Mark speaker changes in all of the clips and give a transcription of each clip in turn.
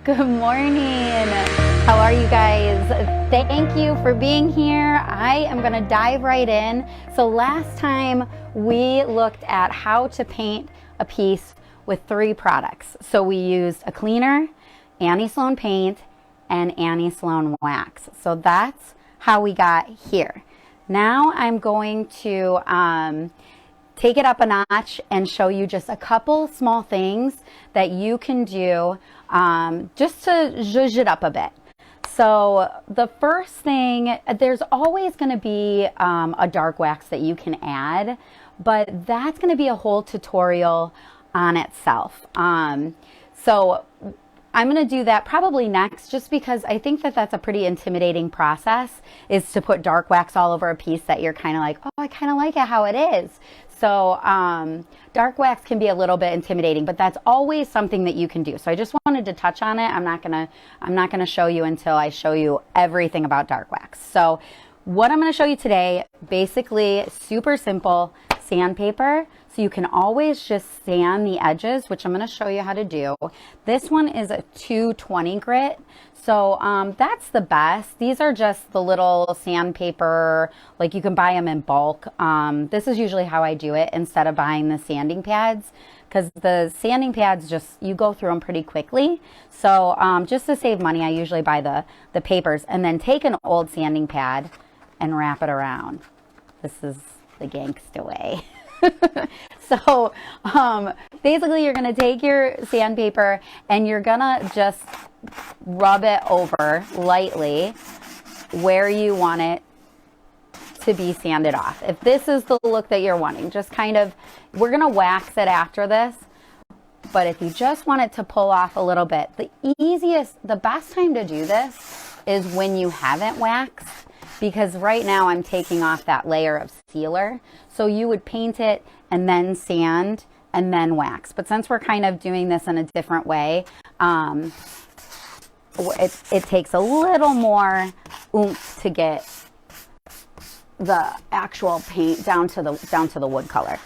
Speaker 1: Good morning. How are you guys? Thank you for being here. I am going to dive right in. So last time we looked at how to paint a piece with 3 products. So we used a cleaner, Sloan Paint, and Sloan Wax. So that's how we got here. Now I'm going to take it up a notch and show you just a couple small things that you can do just to zhuzh it up a bit. So the first thing, there's always going to be a dark wax that you can add, but that's going to be a whole tutorial on itself. So I'm going to do that probably next, just because I think that that's a pretty intimidating process, is to put dark wax all over a piece that you're kind of like, oh, I kind of like it how it is. So dark wax can be a little bit intimidating, but that's always something that you can do. So I just wanted to touch on it. I'm not gonna show you until I show you everything about dark wax. So what I'm going to show you today, basically super simple, sandpaper. So you can always just sand the edges, which I'm going to show you how to do. This one is a 220 grit. So that's the best. These are just the little sandpaper, like you can buy them in bulk. This is usually how I do it instead of buying the sanding pads, because the sanding pads just, you go through them pretty quickly. So just to save money, I usually buy the papers and then take an old sanding pad and wrap it around. This is the gangsta way. So basically you're going to take your sandpaper and you're going to just rub it over lightly where you want it to be sanded off. If this is the look that you're wanting, just kind of, we're going to wax it after this. But if you just want it to pull off a little bit, the best time to do this is when you haven't waxed, because right now I'm taking off that layer of sealer. So you would paint it and then sand and then wax. But since we're kind of doing this in a different way, it takes a little more oomph to get the actual paint down to the wood color.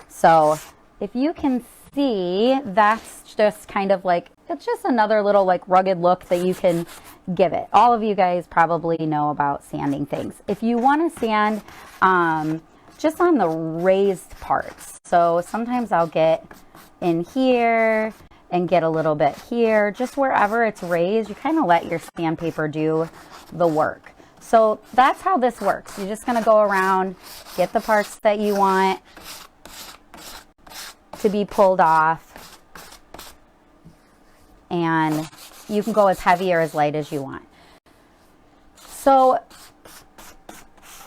Speaker 1: So if you can see, that's just kind of like, it's just another little like rugged look that you can give it. All of you guys probably know about sanding things. If you want to sand just on the raised parts, so sometimes I'll get in here and get a little bit here, just wherever it's raised, you kind of let your sandpaper do the work. So that's how this works. You're just going to go around, get the parts that you want to be pulled off, and you can go as heavy or as light as you want. So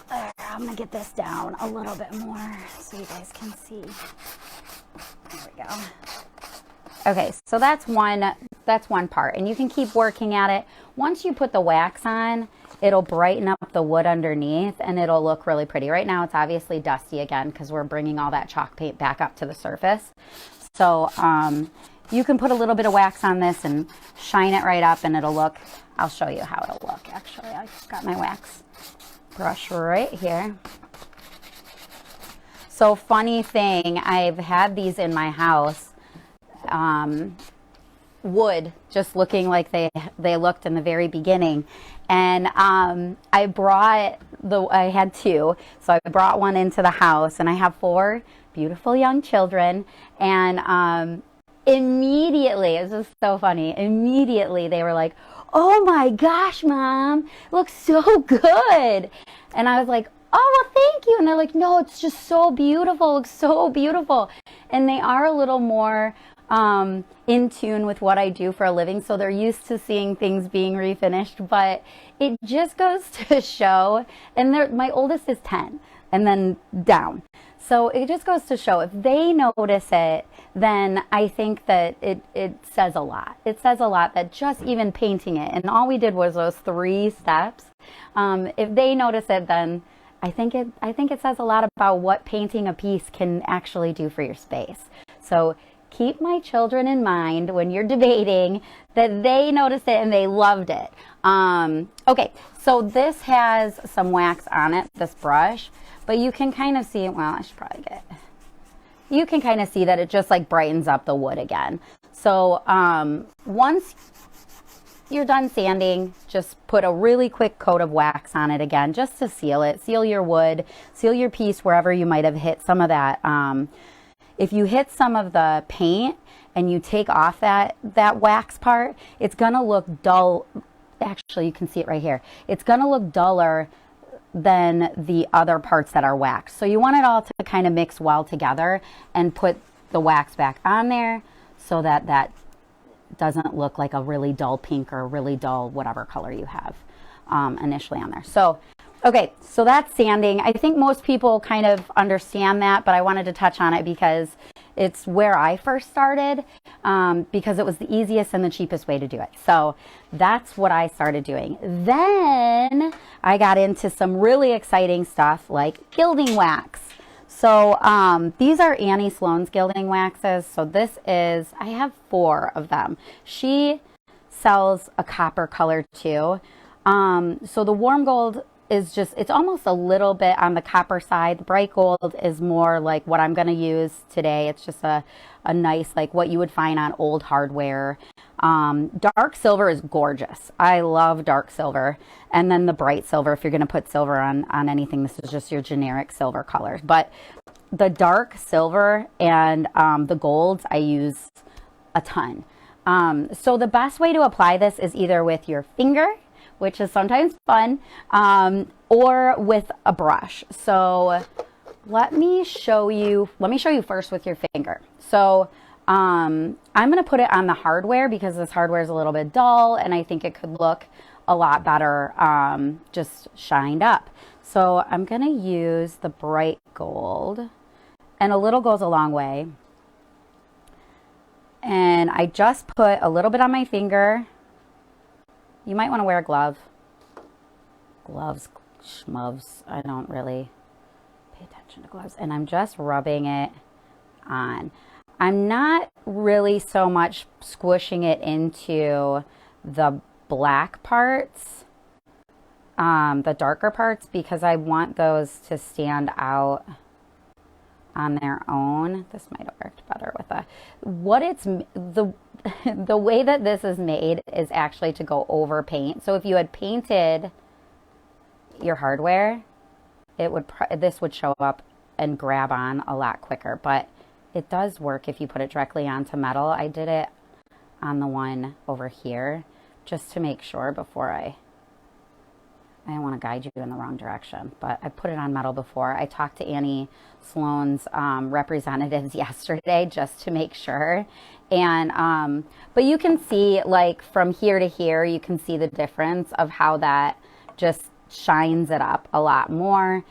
Speaker 1: I'm going to get this down a little bit more so you guys can see. There we go. Okay, so that's one part, and you can keep working at it. Once you put the wax on, it'll brighten up the wood underneath and it'll look really pretty. Right now it's obviously dusty again because we're bringing all that chalk paint back up to the surface. So you can put a little bit of wax on this and shine it right up and it'll look, I'll show you how it'll look actually. I've got my wax brush right here. So funny thing, I've had these in my house, wood, just looking like they looked in the very beginning. And I had 2, so I brought one into the house, and I have 4 beautiful young children, and immediately, this is so funny, immediately they were like, oh my gosh, Mom, it looks so good. And I was like, oh, well, thank you. And they're like, no, it's just so beautiful, it looks so beautiful. And they are a little more in tune with what I do for a living, so they're used to seeing things being refinished. But it just goes to show, and my oldest is 10 and then down, so it just goes to show, if they notice it, then I think that it says a lot. It says a lot that just even painting it, and all we did was those 3 steps, if they notice it, then I think it says a lot about what painting a piece can actually do for your space. So keep my children in mind when you're debating that they noticed it and they loved it. Okay, so this has some wax on it, this brush, but you can kind of see, well, I should probably get it. You can kind of see that it just like brightens up the wood again. So once you're done sanding, just put a really quick coat of wax on it again, just to seal it. Seal your wood, seal your piece wherever you might have hit some of that. If you hit some of the paint and you take off that wax part, it's gonna look dull. Actually, you can see it right here. It's gonna look duller than the other parts that are waxed. So you want it all to kind of mix well together, and put the wax back on there so that that doesn't look like a really dull pink or really dull whatever color you have initially on there. So, okay, so that's sanding. I think most people kind of understand that, but I wanted to touch on it because it's where I first started, because it was the easiest and the cheapest way to do it. So that's what I started doing. Then I got into some really exciting stuff like gilding wax. So these are Annie Sloan's gilding waxes. So this is, I have 4 of them. She sells a copper color too. So the warm gold is just, it's almost a little bit on the copper side. The bright gold is more like what I'm going to use today. It's just a nice, like what you would find on old hardware. Dark silver is gorgeous. I love dark silver. And then the bright silver, if you're going to put silver on anything, this is just your generic silver color. But the dark silver and the golds I use a ton. So the best way to apply this is either with your finger, which is sometimes fun, or with a brush. So let me show you first with your finger. So I'm going to put it on the hardware because this hardware is a little bit dull and I think it could look a lot better just shined up. So I'm going to use the bright gold, and a little goes a long way. And I just put a little bit on my finger. You might want to wear a glove. Gloves, schmoves. I don't really pay attention to gloves. And I'm just rubbing it on. I'm not really so much squishing it into the black parts, the darker parts, because I want those to stand out on their own. This might have worked better with the way that this is made is actually to go over paint. So if you had painted your hardware, this would show up and grab on a lot quicker, but it does work if you put it directly onto metal. I did it on the one over here just to make sure before I don't want to guide you in the wrong direction, but I put it on metal before. I talked to Annie Sloan's representatives yesterday just to make sure. And, but you can see, like, from here to here, you can see the difference of how that just shines it up a lot more,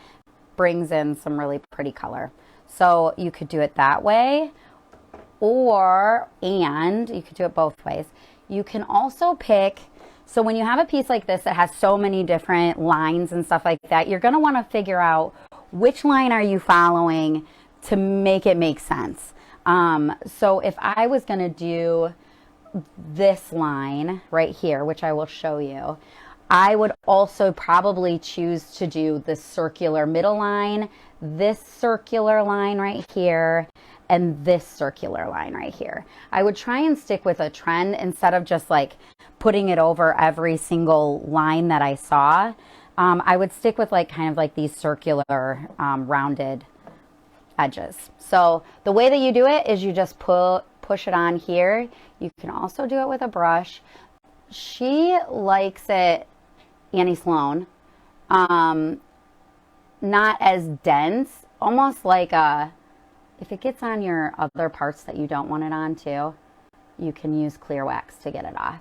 Speaker 1: brings in some really pretty color. So you could do it that way, and you could do it both ways. You can also pick, so when you have a piece like this that has so many different lines and stuff like that, you're going to want to figure out which line are you following to make it make sense. So if I was going to do this line right here, which I will show you, I would also probably choose to do the circular middle line, this circular line right here, and this circular line right here. I would try and stick with a trend instead of just like putting it over every single line that I saw. I would stick with like kind of like these circular rounded edges. So the way that you do it is you just push it on here. You can also do it with a brush. She likes it, Annie Sloan, not as dense, almost like if it gets on your other parts that you don't want it on too, you can use clear wax to get it off.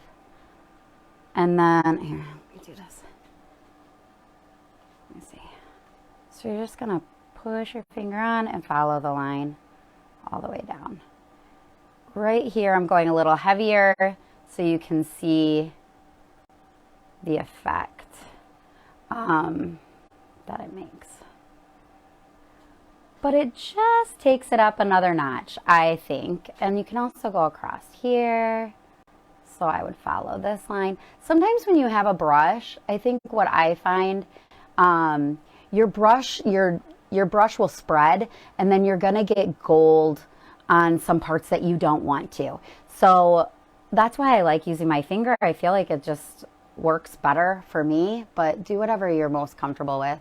Speaker 1: And then, here, let me do this. Let me see. So you're just gonna push your finger on and follow the line all the way down. Right here, I'm going a little heavier so you can see the effect that it makes. But it just takes it up another notch, I think. And you can also go across here. So I would follow this line. Sometimes when you have a brush, I think what I find, your brush will spread, and then you're gonna get gold on some parts that you don't want to. So that's why I like using my finger. I feel like it just works better for me, but do whatever you're most comfortable with.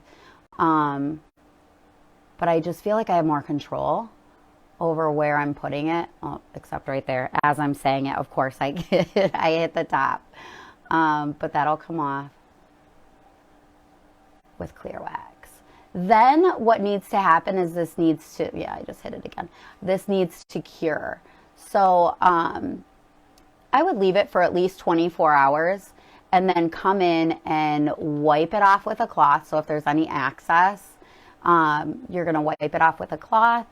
Speaker 1: But I just feel like I have more control over where I'm putting it, except right there. As I'm saying it, of course, I hit the top. But that'll come off with clear wax. Then what needs to happen is this needs to, yeah, I just hit it again. This needs to cure. So I would leave it for at least 24 hours and then come in and wipe it off with a cloth. So if there's any excess, you're going to wipe it off with a cloth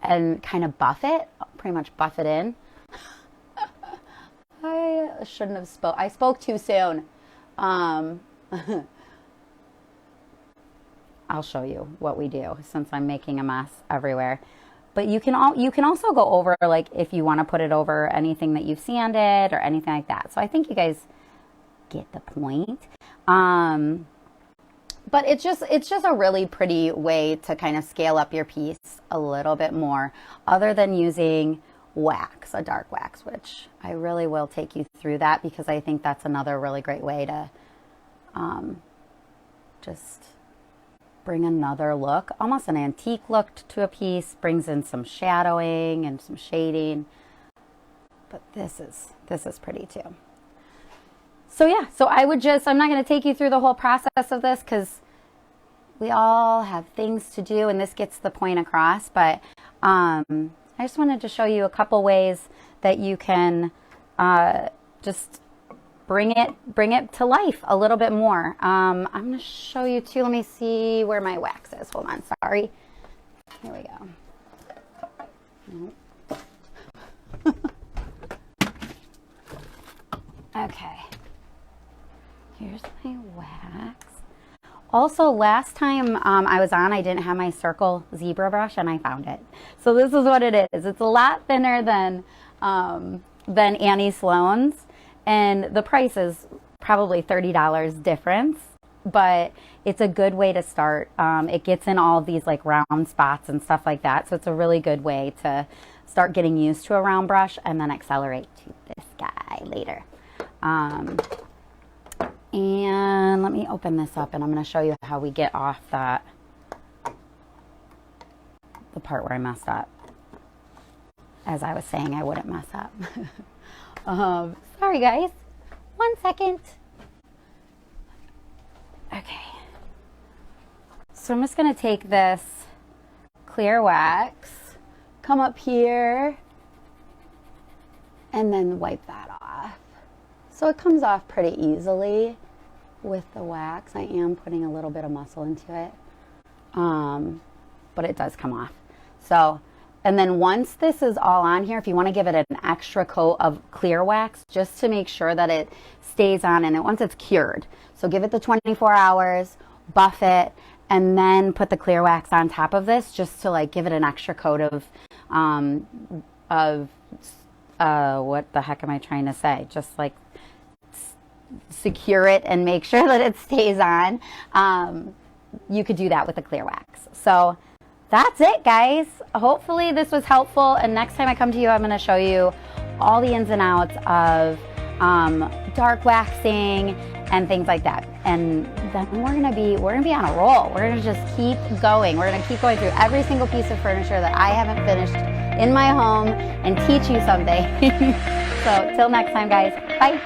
Speaker 1: and kind of buff it, pretty much buff it in. I shouldn't have I spoke too soon. I'll show you what we do since I'm making a mess everywhere. But you can also go over, like, if you want to put it over anything that you've sanded or anything like that. So I think you guys get the point. But it's just a really pretty way to kind of scale up your piece a little bit more, other than using wax, a dark wax, which I really will take you through that because I think that's another really great way to just bring another look, almost an antique look to a piece, brings in some shadowing and some shading. But this is pretty too. So yeah, so I'm not going to take you through the whole process of this because we all have things to do and this gets the point across. But I just wanted to show you a couple ways that you can just bring it to life a little bit more. I'm going to show you too. Let me see where my wax is. Hold on, sorry. Here we go. Okay. Here's my wax. Also, last time I was on, I didn't have my circle zebra brush, and I found it. So this is what it is. It's a lot thinner than Annie Sloan's, and the price is probably $30 difference, but it's a good way to start. It gets in all of these like round spots and stuff like that, so it's a really good way to start getting used to a round brush and then accelerate to this guy later. And let me open this up and I'm going to show you how we get off the part where I messed up. As I was saying, I wouldn't mess up. Sorry guys, 1 second. Okay. So I'm just going to take this clear wax, come up here, and then wipe that off. So it comes off pretty easily with the wax. I am putting a little bit of muscle into it, but it does come off. So, and then once this is all on here, if you want to give it an extra coat of clear wax, just to make sure that it stays on and once it's cured. So give it the 24 hours, buff it, and then put the clear wax on top of this just to like give it an extra coat of what the heck am I trying to say? Just like secure it and make sure that it stays on. You could do that with the clear wax. So that's it, guys. Hopefully this was helpful, and next time I come to you, I'm going to show you all the ins and outs of dark waxing and things like that. And then we're gonna be on a roll. We're gonna just keep going. We're gonna keep going through every single piece of furniture that I haven't finished in my home and teach you someday. So till next time, guys. Bye.